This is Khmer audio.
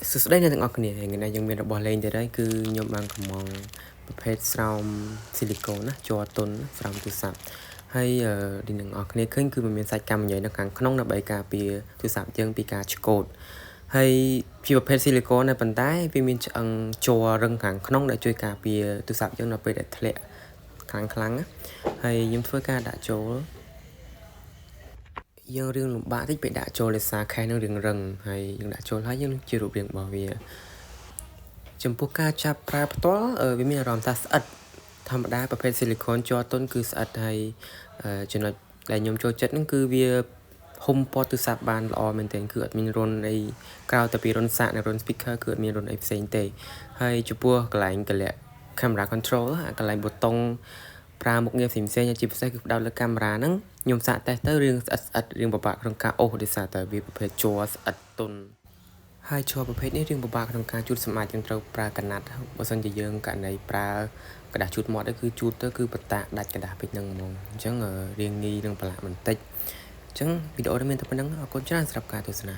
សួស្តីអ្នកទាំងអស់គ្នាថ្ងៃនេះយើងមានរបស់លេងទៅដែរគឺខ្ញុំបានកំងប្រភេទស្រោមស៊ីលីកូនណាជ័រទន់ស្រោមទូរស័ព្ទហើយទីអ្នកទាំងអស់គ្នាឃើញគឺมันមានសាច់កាំញ៉ៃនៅខាងក្នុងដើម្បីការពារទូរស័ព្ទយើងពីការឆ្កូតហើយជាប្រភេទស៊ីលីកូនដែរប៉ុន្តែវាមានឆ្អឹងជ័ររឹងខាងក្នុងដែលជួយការពារទូរស័ព្ទយើងនៅពេលដែលធ្លាក់ខ្លាំងណាហើយខ្ញុំធ្វើការដាក់ចូលយើងរៀងលំបាកតិចពេលដាក់ចូលដោយសារខែនឹងរៀងរឹងហើយយើងដាក់ចូលហើយយើងជារូបរាងរបស់វាចំពោះការចាប់ប្រើផ្ទាល់វាមានអារម្មណ៍ថាស្អិតធម្មតាប្រភេទស៊ីលីកូនជ័រទន់គឺស្អិតហើយចំណុចដែលខ្ញុំចូលចិត្តហ្នឹងគឺវាហុំពណ៌ទូរស័ព្ទបានល្អមែនទែនគឺអត់មានរុនអីក្រៅតែពីរុនសាកនិងរុន speaker គឺអត់មានរុនអីផ្សេងទេហើយចំពោះកន្លែងកលាក់ camera control កន្លែងប៊ូតុងប្រើមុខងារផ្សេងជាពិសេសគឺផ្ដោតលើកាមេរ៉ាហ្នឹងខ្ញុំសាកតេស្តទៅរឿងស្អិតរឿងពិបាកក្នុងការអូសដោយសារតែវាប្រភេទជ័រស្អិតទន់ហើយជ័រប្រភេទនេះរឿងពិបាកក្នុងការជូតសម្អាតយើងត្រូវប្រើកណាត់បើសិនជាយើងករណីប្រើกระดาษជូតមាត់គឺជូតទៅគឺបតាដាច់กระดาษពេកហ្នឹងហ្មងអញ្ចឹងរៀងងាយនឹងប្រឡាក់បន្តិចអញ្ចឹងវីដេអូនេះមានតែប៉ុណ្្នឹងអរគុណច្រើនសម្រាប់ការទស្សនា